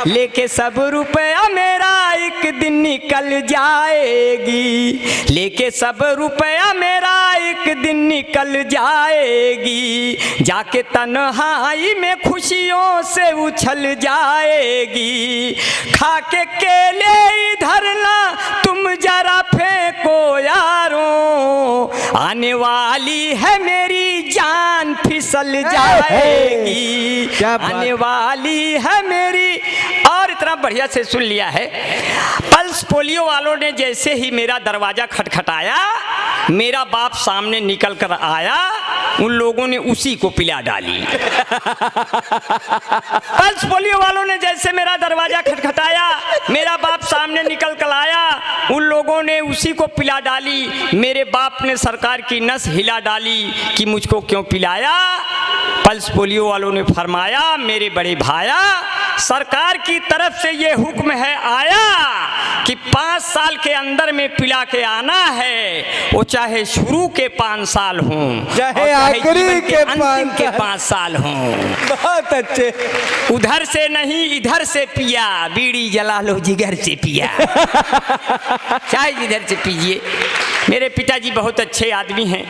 लेके सब रुपया मेरा एक दिन निकल जाएगी, लेके सब रुपया मेरा एक दिन निकल जाएगी, जाके तन्हाई में खुशियों से उछल जाएगी। खा के केले इधर ना तुम जरा फेंको यारों, आने वाली है मेरी जान फिसल जाएगी, आने वाली है मेरी। और इतना बढ़िया से सुन लिया है। पल्स पोलियो वालों ने जैसे ही मेरा दरवाजा खटखटाया, मेरा बाप सामने निकल कर आया, उन लोगों ने उसी को पिला डाली। पल्स पोलियो वालों ने जैसे मेरा दरवाजा खटखटाया, मेरा बाप सामने निकल कर आया, उन लोगों ने उसी को पिला डाली। मेरे बाप ने सरकार की नस हिला डाली कि मुझको क्यों पिलाया। पल्स पोलियो वालों ने फरमाया, मेरे बड़े भाया, सरकार की तरफ से ये हुक्म है आया कि 5 साल के अंदर में पिला के आना है, वो चाहे शुरू के 5 साल हों, चाहे आखिरी के अंतिम के 5 साल हों। बहुत अच्छे। उधर से नहीं इधर से पिया, बीड़ी जला लो जिगर से पिया। चाहे जिधर से पीजिए। मेरे पिताजी बहुत अच्छे आदमी हैं।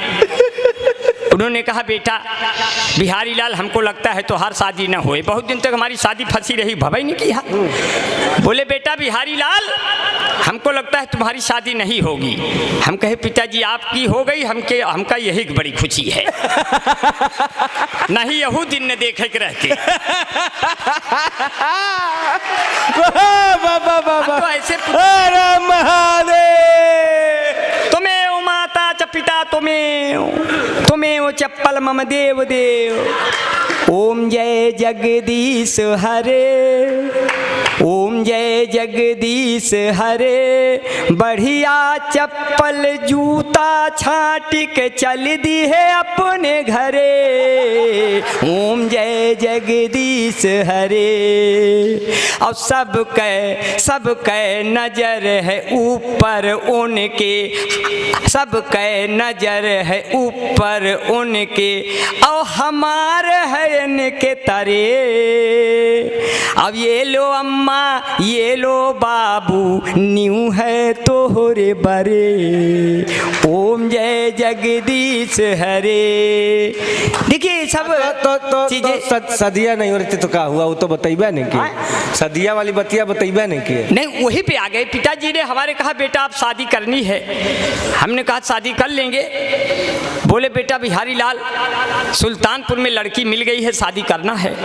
उन्होंने कहा, बेटा बिहारी लाल, हमको लगता है तो हर शादी न होए। बहुत दिन तक हमारी शादी फंसी रही, भवाई नहीं किया। बोले, बेटा बिहारी लाल, हमको लगता है तुम्हारी शादी नहीं होगी। हम कहे, पिताजी आपकी हो गई, हमका यही बड़ी खुशी है। नहीं यहू दिन न देखे के रहते। तो ऐसे तुम्हें ओ माता च पिता तुम्हें ओ चप्पल मम देव देव। ओम जय जगदीश हरे, ओम जय जगदीश हरे। बढ़िया चप्पल जूता छाटिक चल दी है अपने घरे। ओम जय जगदीश हरे। और सबके नजर है ऊपर उनके, सबके नजर है ऊपर उनके, और हमारे है इनके तरे। अब ये लो अम्मा ये लो बाबू, न्यू है तोहरे बरे। ओम जय जगदीश हरे। देखिए सब तो सदिया नहीं हो रही थी तो क्या हुआ, वो तो बताइबे नहीं कि सदिया वाली बतिया बताइबे नहीं कि। नहीं, वही पे आ गए। पिताजी ने हमारे कहा, बेटा आप शादी करनी है। हमने कहा शादी कर लेंगे। बोले, बेटा बिहारी लाल, सुल्तानपुर में लड़की मिल गई है, शादी करना है,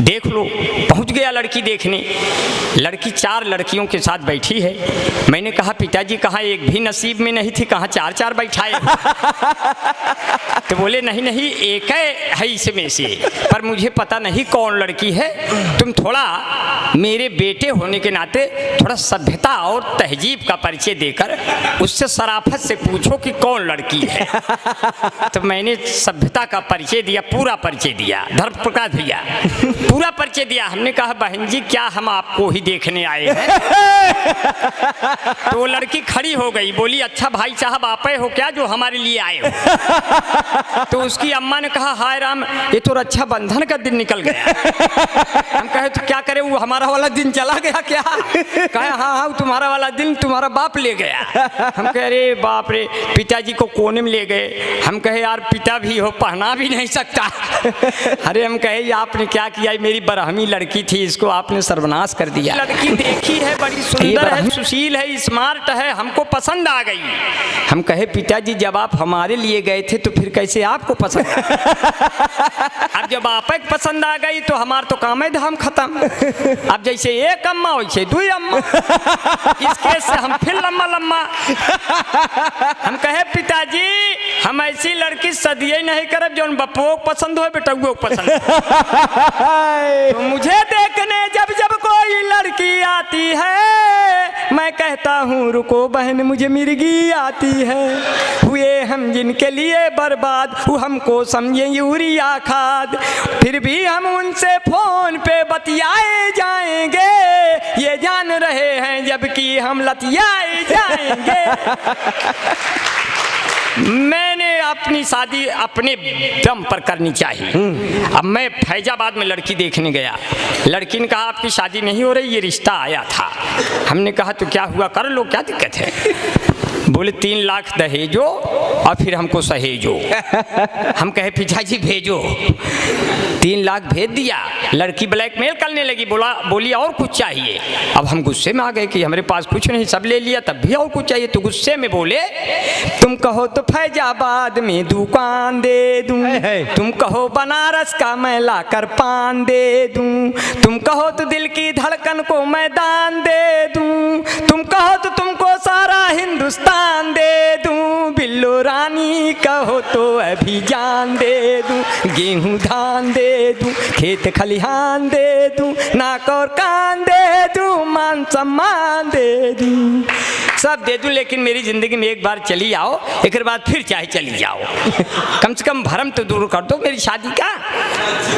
देख लो। पहुंच गया लड़की देखने। लड़की 4 लड़कियों के साथ बैठी है। मैंने कहा, पिताजी कहाँ एक भी नसीब में नहीं थी, कहाँ 4-4 बैठाए। तो बोले, नहीं नहीं एक है इसमें से, पर मुझे पता नहीं कौन लड़की है। तुम थोड़ा मेरे बेटे होने के नाते थोड़ा सभ्यता और तहजीब का परिचय देकर उससे शराफत से पूछो कि कौन लड़की है। तो मैंने सभ्यता का परिचय दिया, पूरा परिचय दिया, धर्म प्रकाश भैया पूरा परिचय दिया। हमने कहा, बहन जी क्या हम आपको ही देखने आए हैं। तो वो लड़की खड़ी हो गई, बोली, अच्छा भाई साहब आप हो क्या जो हमारे लिए आए हो। तो उसकी अम्मा ने कहा, हाय राम, ये तो रक्षाबंधन का दिन निकल गया। हम कहे, तो क्या करे, वो हमारा वाला दिन चला गया क्या। कहे, हाँ तुम्हारा वाला दिन तुम्हारा बाप ले गया। हम कह, अरे बाप रे, पिताजी को कोने में ले गए। हम कहे, यार पिता भी हो, पहना भी नहीं सकता। अरे हम कहे, आपने क्या किया, मेरी बरहमी लड़की थी, इसको आपने सर्वनाश कर दिया। लड़की देखी है, बड़ी सुंदर है, सुशील है, स्मार्ट है, हमको पसंद आ गई। हम कहे, पिताजी जब आप हमारे लिए गए थे तो फिर कैसे आपको पसंद। अब जब आप पसंद आ गई तो हमार तो काम है धाम खत्म। अब जैसे एक अम्मा वैसे 2 अम्मा। इस केस से हम फिर लम्मा। हम कहे, पिताजी हम ऐसी लड़की सदिये नहीं करब जो बप्पो पसंद हो, बेटुओ पसंद। तो मुझे देखने जब कोई लड़की आती है, मैं कहता हूँ रुको बहन मुझे मिर्गी आती है। हुए हम जिनके लिए बर्बाद, वो हमको समझे यूरिया खाद। फिर भी हम उनसे फोन पे बतियाए जाएंगे, ये जान रहे हैं जबकि हम लतियाए जाएंगे। मैंने अपनी शादी अपने दम पर करनी चाहिए। अब मैं फैजाबाद में लड़की देखने गया, लड़की ने कहा आपकी शादी नहीं हो रही, ये रिश्ता आया था। हमने कहा तो क्या हुआ, कर लो, क्या दिक्कत है। बोले 3 लाख दहेजो और फिर हमको सहेजो। हम कहे पिताजी भेजो, 3 लाख भेज दिया। लड़की ब्लैकमेल करने लगी, बोली और कुछ चाहिए। अब हम गुस्से में आ गए कि हमारे पास कुछ नहीं, सब ले लिया, तब भी और कुछ चाहिए। तो गुस्से में बोले तुम कहो तो फैजाबाद में दुकान दे दूं, तुम कहो बनारस का मैं लाकर पान दे दूं, तुम कहो तो दिल की धड़कन को मैं दान दे दूं, तुम कहो तो तुमको सारा हिंदुस्तान दे दूं, बिल्लो रानी कहो तो अभी जान दे दूं, गेहूं धान दे दूं, खेत खलिहान दे दूं, नाक और कान दे दूं, मान सम्मान दे दूं, सब दे दूं, लेकिन मेरी जिंदगी में एक बार चली आओ, एक बाद फिर चाहे चली जाओ। कम से कम भरम तो दूर कर दो मेरी शादी का।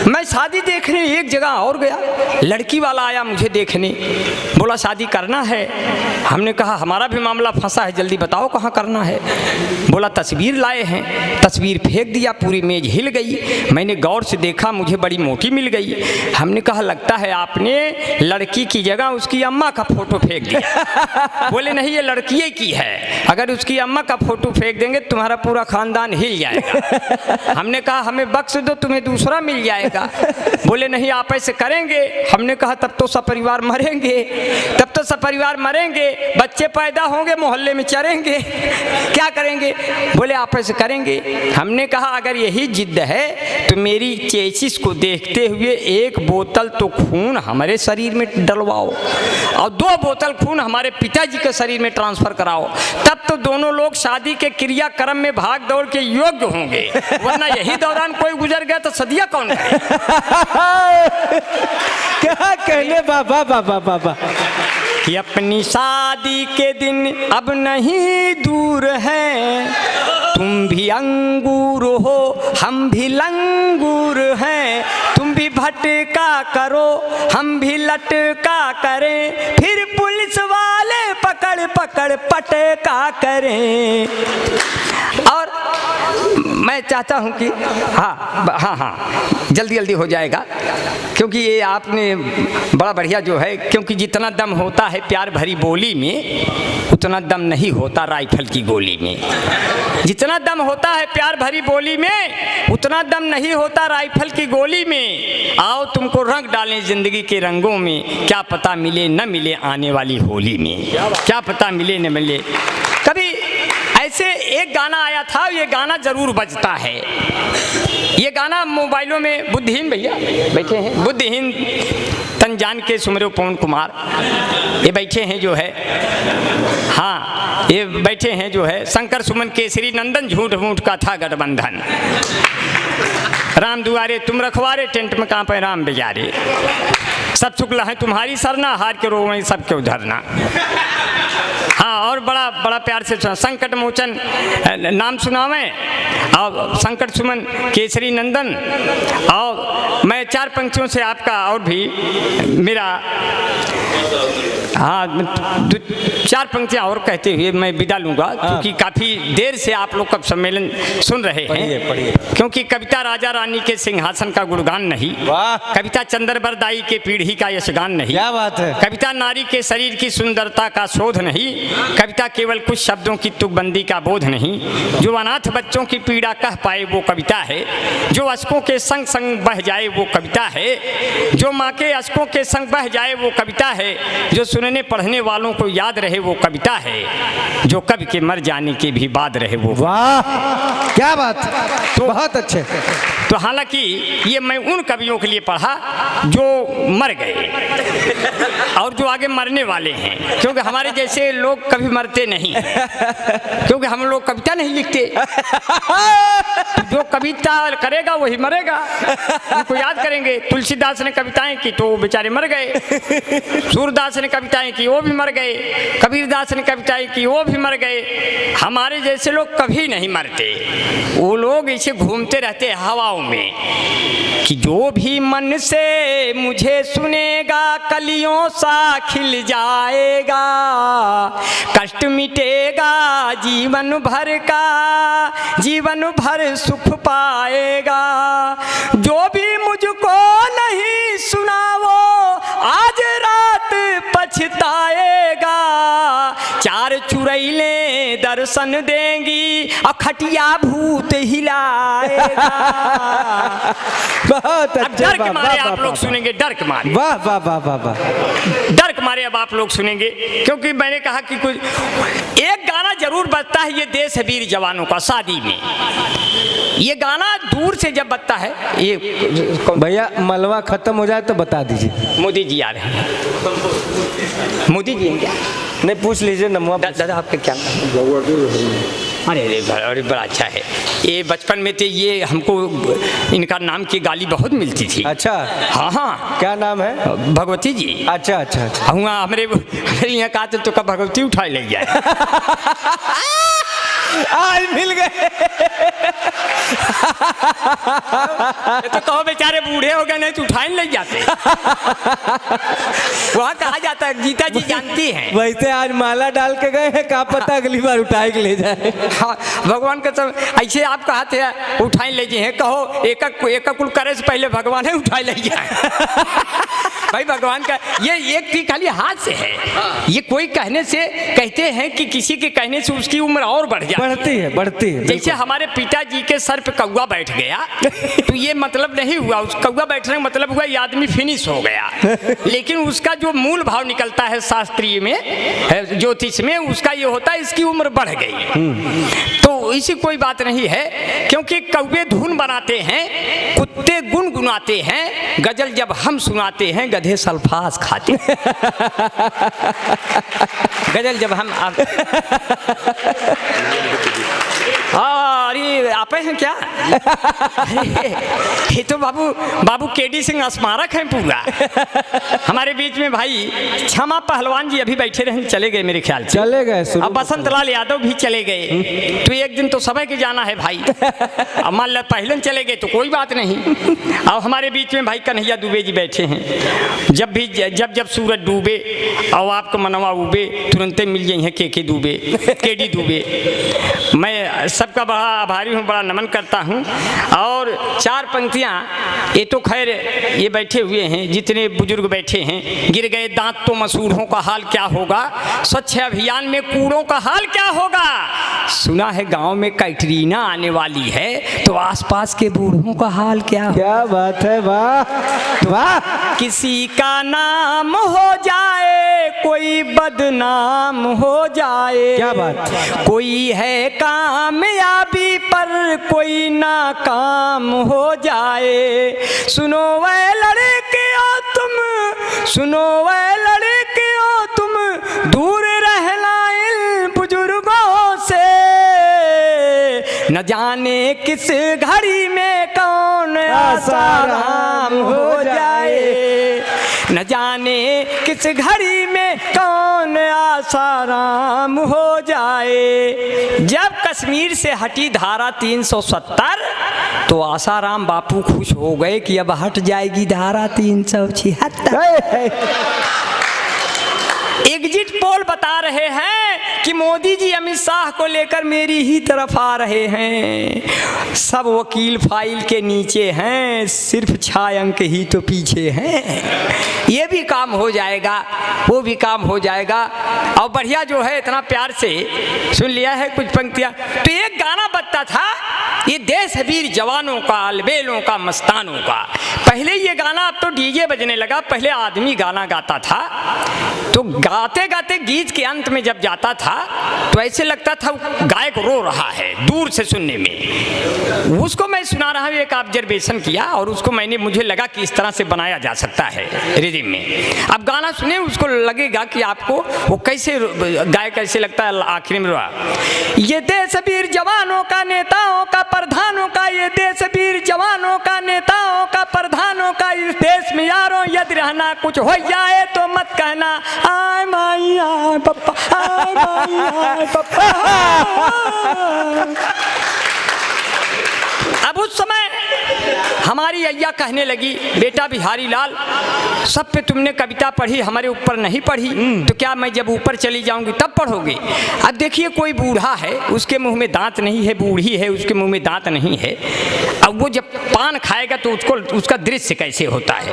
मैं शादी देखने एक जगह और गया, लड़की वाला आया मुझे देखने, बोला शादी करना है। हमने कहा हमारा भी मामला फंसा है, जल्दी बताओ कहाँ करना है। बोला तस्वीर लाए हैं, तस्वीर फेंक दिया, पूरी मेज हिल गई। मैंने गौर से देखा, मुझे बड़ी मोटी मिल गई। हमने कहा लगता है आपने लड़की की जगह उसकी अम्मा का फोटो फेंक दिया। बोले नहीं, ये लड़की की है, अगर उसकी अम्मा का फोटो फेंक देंगे तुम्हारा पूरा खानदान हिल जाएगा। हमने कहा हमें बख्श दो, तुम्हें दूसरा मिल जाएगा। बोले नहीं आप ऐसे करेंगे। हमने कहा तब तो सपरिवार मरेंगे, तब तो सपरिवार मरेंगे, बच्चे पैदा होंगे, मोहल्ले में चरेंगे, क्या करेंगे। बोले आप ऐसे करेंगे। हमने कहा अगर यही जिद है तो मेरी चेसिस को देखते हुए 1 बोतल तो खून हमारे शरीर में डलवाओ और 2 बोतल खून हमारे पिताजी के शरीर में ट्रांसफर कराओ, तब तो दोनों लोग शादी के क्रियाक्रम में भाग दौड़ के योग्य होंगे, वरना यही दौरान कोई गुजर गया तो सदिया कौन करे। क्या कहने बाबा बाबा बाबा कि अपनी शादी के दिन अब नहीं दूर हैं, तुम भी अंगूर हो हम भी लंगूर हैं, तुम भी भटका करो हम भी लटका करें, फिर पुलिस वाले पकड़ पकड़ पटका करें। और मैं चाहता हूं कि हाँ जल्दी जल्दी हो जाएगा, क्योंकि ये आपने बड़ा बढ़िया जो है, क्योंकि जितना दम होता है प्यार भरी बोली में उतना दम नहीं होता राइफल की गोली में, जितना दम होता है प्यार भरी बोली में उतना दम नहीं होता राइफल की गोली में। आओ तुमको रंग डालें जिंदगी के रंगों में, क्या पता मिले न मिले आने वाली होली में, क्या पता मिले न मिले। कभी ऐसे एक गाना आया था, ये गाना जरूर बजता है, ये गाना मोबाइलों में, बुद्धिहीन भैया बैठे हैं, बुद्धिहीन तन जान के सुमरो पवन कुमार, ये बैठे हैं जो है, हाँ ये बैठे हैं जो है, शंकर सुमन केसरी नंदन झूठ मूठ का था गठबंधन, राम दुआरे तुम रखवारे, टेंट में कांपे राम बेजारे, सब शुक्ल है तुम्हारी सरना, हार के रोवें सबके उधरना। हाँ, और बड़ा बड़ा प्यार से संकट मोचन नाम सुनावें, और संकट सुमन केसरी नंदन, और मैं 4 पंक्तियों से आपका और भी मेरा हाँ 4 पंक्तियाँ और कहते हुए मैं विदा लूँगा, क्योंकि काफ़ी देर से आप लोग का सम्मेलन सुन रहे हैं। क्योंकि कविता राजा रानी के सिंहासन का गुणगान नहीं, कविता चंद्रबरदाई के पीढ़ी का यशगान नहीं, क्या बात है, कविता नारी के शरीर की सुंदरता का शोध नहीं, कविता केवल कुछ शब्दों की तुकबंदी का बोध नहीं, जो अनाथ बच्चों की पीड़ा कह पाए वो कविता है, जो अश्कों के संग संग बह जाए वो कविता है, जो माँ के अश्कों के संग बह जाए वो कविता है, जो सुनने पढ़ने वालों को याद रहे वो कविता है, जो कवि के मर जाने के भी बाद रहे वो। वाह क्या बात, तो बहुत अच्छे। तो हालांकि ये मैं उन कवियों के लिए पढ़ा जो मर गए और जो आगे मरने वाले हैं, क्योंकि हमारे जैसे लोग कभी मरते नहीं, क्योंकि हम लोग कविता नहीं लिखते। जो कविता करेगा वही मरेगा, उनको याद करेंगे। तुलसीदास ने कविताएं की तो बेचारे मर गए, सूरदास ने कविता कविताएं की वो भी मर गए, कबीरदास ने कविताएं की वो भी मर गए। हमारे जैसे लोग कभी नहीं मरते, वो लोग ऐसे घूमते रहते हवाओं में कि जो भी मन से मुझे सुनेगा कलियों सा खिल जाएगा, कष्ट मिटेगा जीवन भर का, जीवन भर सुख पाएगा। जो भी मुझको नहीं सुना वो आज रात पछताएगा, चार चुड़ैले दर्शन देंगी और खटिया भूत हिलाएगा। बहुत अब अच्छा, डर के मारे आप लोग सुनेंगे, डर के मारे, वाह वाह वाह वाह वाह, डर के मारे अब आप लोग सुनेंगे, क्योंकि मैंने कहा कि कुछ एक गाना जरूर बजता है, ये देश है वीर जवानों का शादी में। ये गाना दूर से जब बजता है, ये भैया मलवा खत्म हो जाए तो बता दीजिए। मोदी जी आ रहे हैं, मोदी जी हैं क्या? नहीं पूछ लीजिए नमवा। दादा आपका क्या? अरे अरे बड़ा अच्छा है। ये बचपन में थे, ये हमको इनका नाम की गाली बहुत मिलती थी। अच्छा, हाँ हाँ, क्या नाम है? भगवती जी। अच्छा अच्छा अच्छा, हुआ हमारे यहाँ कहा तो का भगवती उठाई ले जाए। आज मिल गए। तो कहो बेचारे बूढ़े हो गए, नहीं तो उठाई ले जाते। वहाँ कहा जाता है, गीता जी जानती हैं। वैसे आज माला डाल के गए हैं, क्या पता अगली बार उठाए के ले जाए। हाँ, भगवान का सब ऐसे आप कहते हैं उठाई ले जाए, कहो एक कुल करे से पहले भगवान है उठाई ले जाए। भाई भगवान का ये एक की खाली हाथ से है, ये कोई कहने से कहते हैं कि किसी के कहने से उसकी उम्र और बढ़ जाती है, बढ़ती है। जैसे हमारे पिताजी के सर पे कौवा बैठ गया तो ये मतलब नहीं हुआ उस कौवा बैठने का मतलब हुआ ये आदमी फिनिश हो गया, लेकिन उसका जो मूल भाव निकलता है शास्त्रीय में, ज्योतिष में, उसका ये होता है इसकी उम्र बढ़ गई। तो इसी कोई बात नहीं है, क्योंकि कौवे धुन बनाते हैं, कुत्ते गुनगुनाते हैं, गजल जब हम सुनाते हैं गधे सल्फास खाते हैं। गजल जब हम अरे आप हैं क्या? ये तो बाबू केडी सिंह स्मारक है पूरा। हमारे बीच में भाई क्षमा पहलवान जी अभी बैठे रहे, चले गए मेरे ख्याल से, चले गए। अब बसंत लाल यादव भी चले गए। तो एक दिन तो समय के जाना है भाई, अब मान लो पहले चले गए तो कोई बात नहीं। अब हमारे बीच में भाई कन्हैया दुबे जी बैठे हैं। जब सूरज डूबे और आपको मनवा उबे, तुरंत मिल जाए हैं के दुबे, केडी दुबे। मैं सबका बड़ा आभारी हूँ, बड़ा नमन करता हूँ। और चार पंक्तियाँ, ये तो खैर ये बैठे हुए हैं, जितने बुजुर्ग बैठे हैं। गिर गए दांत तो मसूड़ों का हाल क्या होगा, स्वच्छ अभियान में कूड़ों का हाल क्या होगा, सुना है गांव में कैटरीना आने वाली है, तो आसपास के बूढ़ों का हाल क्या होगा। क्या बात है, वाह वाह। किसी का नाम हो जाए, कोई बदनाम हो जाए, क्या बात। कोई है कामयाबी पर कोई नाकाम हो जाए। सुनो वह लड़कियों तुम, सुनो वह लड़कियों तुम, दूर रहना इन बुजुर्गों से। न जाने किस घड़ी में कौन आसाराम हो जाए, न जाने किस घड़ी में कौन आसाराम हो जाए। जब कश्मीर से हटी धारा 370 तो आसाराम बापू खुश हो गए कि अब हट जाएगी धारा 376। एग्जिट पोल बता रहे हैं कि मोदी जी अमित शाह को लेकर मेरी ही तरफ आ रहे हैं। सब वकील फाइल के नीचे हैं, सिर्फ 6 अंक ही तो पीछे हैं। ये भी काम हो जाएगा, वो भी काम हो जाएगा। और बढ़िया जो है, इतना प्यार से सुन लिया है कुछ पंक्तियाँ। तो एक गाना बजता था, ये देश है वीर जवानों का, अलबेलों का, मस्तानों का। पहले ये गाना, अब तो डीजे बजने लगा, पहले आदमी गाना गाता था। तो गाते गाते गीत के अंत में जब जाता था तो ऐसे लगता था गायक रो रहा है दूर से सुनने में। उसको मैं सुना रहा हूँ, एक ऑब्जर्वेशन किया और उसको मुझे लगा कि इस तरह से बनाया जा सकता है रिदम में। अब गाना सुने, उसको लगेगा कि आपको वो कैसे गायक कैसे लगता है आखिर में। ये देश वीर जवानों का, नेताओं का, प्रधानों का, ये देश वीर जवानों का, नेताओं का, प्रधानों का। इस देश में यारों यदि रहना कुछ हो जाए तो मत कहना आई एम अब उस समय हमारी अय्या कहने लगी, बेटा बिहारी लाल, सब पे तुमने कविता पढ़ी, हमारे ऊपर नहीं पढ़ी, तो क्या मैं जब ऊपर चली जाऊंगी तब पढ़ोगे? अब देखिए, कोई बूढ़ा है, उसके मुंह में दांत नहीं है, बूढ़ी है, उसके मुंह में दांत नहीं है। अब वो जब पान खाएगा तो उसका दृश्य कैसे होता है?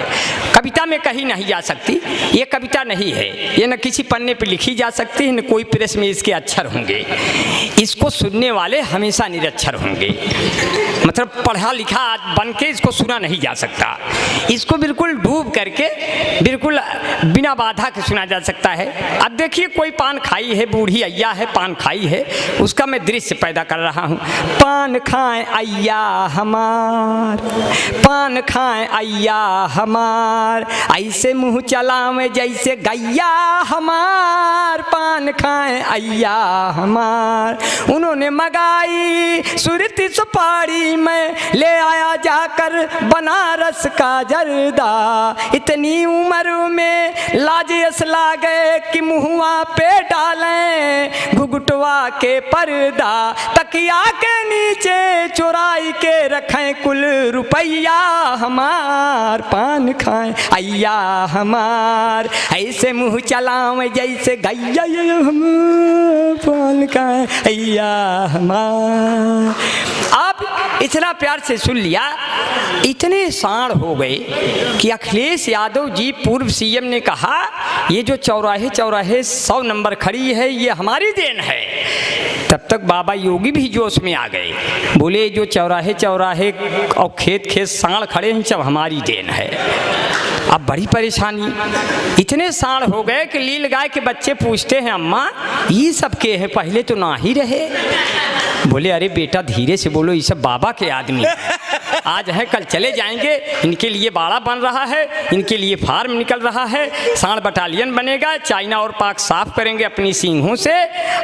कविता में कहीं नहीं जा सकती। ये कविता नहीं है, ये न किसी पन्ने पर लिखी जा सकती है, न कोई प्रेस में इसके अक्षर होंगे। इसको सुनने वाले हमेशा निरक्षर होंगे, मतलब पढ़ा लिखा बन के इसको सुना नहीं जा सकता। इसको बिल्कुल डूब करके, बिल्कुल बिना बाधा के सुना जा सकता है। अब देखिए, कोई पान खाई है, बूढ़ी अय्या है, पान खाई है, उसका मैं दृश्य पैदा कर रहा हूँ। पान खाए अय्या हमार, पान खाए अय्या हमार, ऐसे मुँह चलावे जैसे गैया हमार, पान खाए अय्या हमार। उन्होंने मंगाई सुरती सुपारी में, ले आया जाकर बनारस का जर्दा। इतनी उम्र में लाज असला गए कि मुहुआ पे डालें घुघुटवा के पर्दा। तकिया के नीचे चुराई के रखें कुल रुपया हमार, पान खाएं अय्या हमार, ऐसे मुँह चलावे जैसे गैया हमार, पान खाएं अय्या हमार। अब इतना प्यार से सुन लिया, इतने साण हो गए कि अखिलेश यादव जी पूर्व सीएम ने कहा, ये जो चौराहे चौराहे 100 नंबर खड़ी है, ये हमारी देन है। तब तक बाबा योगी भी जोश में आ गए, बोले जो चौराहे चौराहे और खेत खेत साण खड़े हैं, सब हमारी देन है। अब बड़ी परेशानी, इतने साण हो गए कि लील गाय के बच्चे पूछते हैं, अम्मा ये सब के हैं, पहले तो ना ही रहे। बोले अरे बेटा धीरे से बोलो, ये सब बाबा के आदमी आज हैं कल चले जाएंगे, इनके लिए बाड़ा बन रहा है, इनके लिए फार्म निकल रहा है, साण बटालियन बनेगा, चाइना और पाक साफ करेंगे अपनी सींगों से,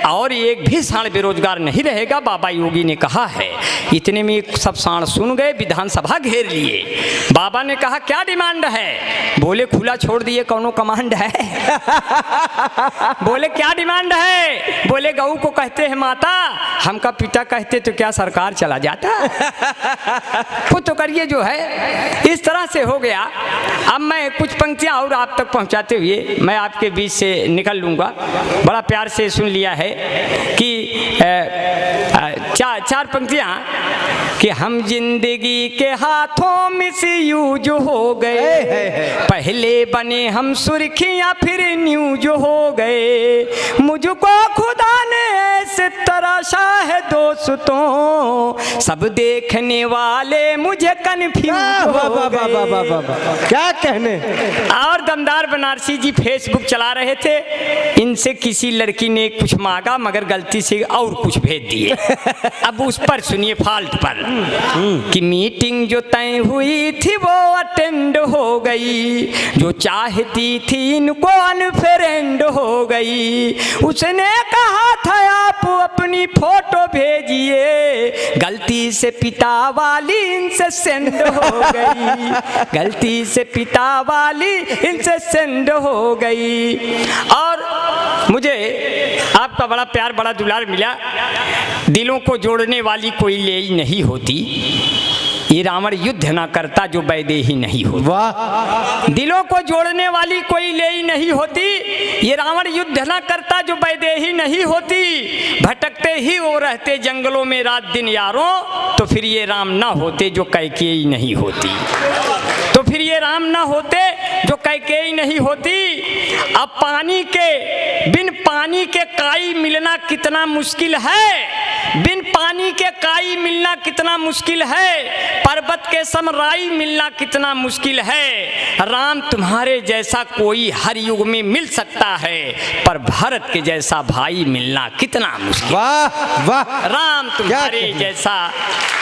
और एक भी साण बेरोजगार नहीं रहेगा, बाबा योगी ने कहा है। इतने में सब साण सुन गए, विधानसभा घेर लिए। बाबा ने कहा क्या डिमांड है? बोले खुला छोड़ दिए, कौनो कमांड है? बोले क्या डिमांड है? बोले गऊ को कहते हैं माता, हमका पिता कहते तो क्या सरकार चला जाता? खुद तो करिए जो है। इस तरह से हो गया। अब मैं कुछ पंक्तियां और आप तक पहुंचाते हुए मैं आपके बीच से निकल लूँगा। बड़ा प्यार से सुन लिया है कि चार पंक्तियां कि हम जिंदगी के हाथों मिसयूज हो गए, पहले बने हम सुर्खियां फिर न्यूज हो गए, मुझको खुदा ने ऐसे तराशा है दोस्तों, सब देखने वाले मुझे कन्फ्यूज हो गए। क्या कहने। और दमदार बनारसी जी फेसबुक चला रहे थे, इनसे किसी लड़की ने कुछ मांगा मगर गलती से और कुछ भेज दिए। अब उस पर सुनिए फाल्ट पर कि मीटिंग जो तय हुई थी वो अटेंड हो गई, जो चाहती थी इनको अनफ्रेंड हो गई, उसने कहा था आप अपनी फोटो भेजिए, गलती से पिता वाली इनसे सेंड हो गई, गलती से पिता वाली इनसे सेंड हो गई। और मुझे आपका बड़ा प्यार बड़ा दुलार मिला। दिलों को जोड़ने वाली कोई लेई नहीं होती, ये रावण युद्ध ना करता जो वैदेही नहीं होती। वाह। दिलों को जोड़ने वाली कोई लेई नहीं होती, ये रावण युद्ध ना करता जो वैदेही नहीं होती, भटकते ही वो रहते जंगलों में रात दिन यारों, तो फिर ये राम ना होते जो कैकेयी नहीं होती, तो फिर ये राम ना होते जो कैकेयी नहीं होती। अब पानी के बिन पानी के काई मिलना कितना मुश्किल है, बिन पानी के काई मिलना कितना मुश्किल है, पर्वत के समराई मिलना कितना मुश्किल है। राम तुम्हारे जैसा कोई हर युग में मिल सकता है, पर भारत के जैसा भाई मिलना कितना मुश्किल। वाह वाह। राम तुम्हारे जैसा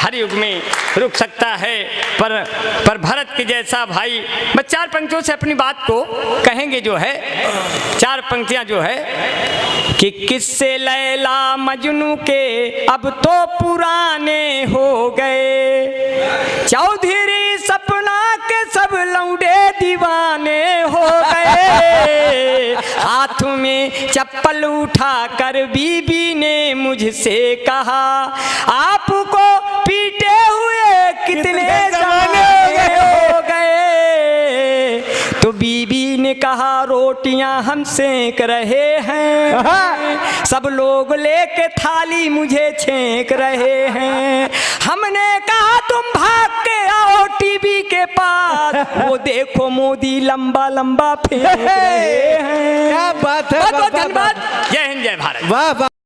हर युग में रुक सकता है, पर भारत के जैसा भाई। मैं 4 पंक्तियों से अपनी बात को कहेंगे जो है, 4 पंक्तियां जो है कि किस्से लैला मजनू के अब तो पुराने हो गए, चौधरी सपना के सब लौंडे दीवाने हो गए, हाथ में चप्पल उठा कर बीबी ने मुझसे कहा, आपको पीटे हुए कितने ज़माने हो गए। तो बीबी ने कहा, रोटियां हम सेक रहे हैं, सब लोग लेके थाली मुझे छेक रहे हैं। हमने कहा तुम भाग के आओ टीवी के पास, वो देखो मोदी लंबा लंबा फेंक रहे हैं। क्या बात है, बहुत बहुत धन्यवाद। जय हिंद जय भारत। वाह वाह।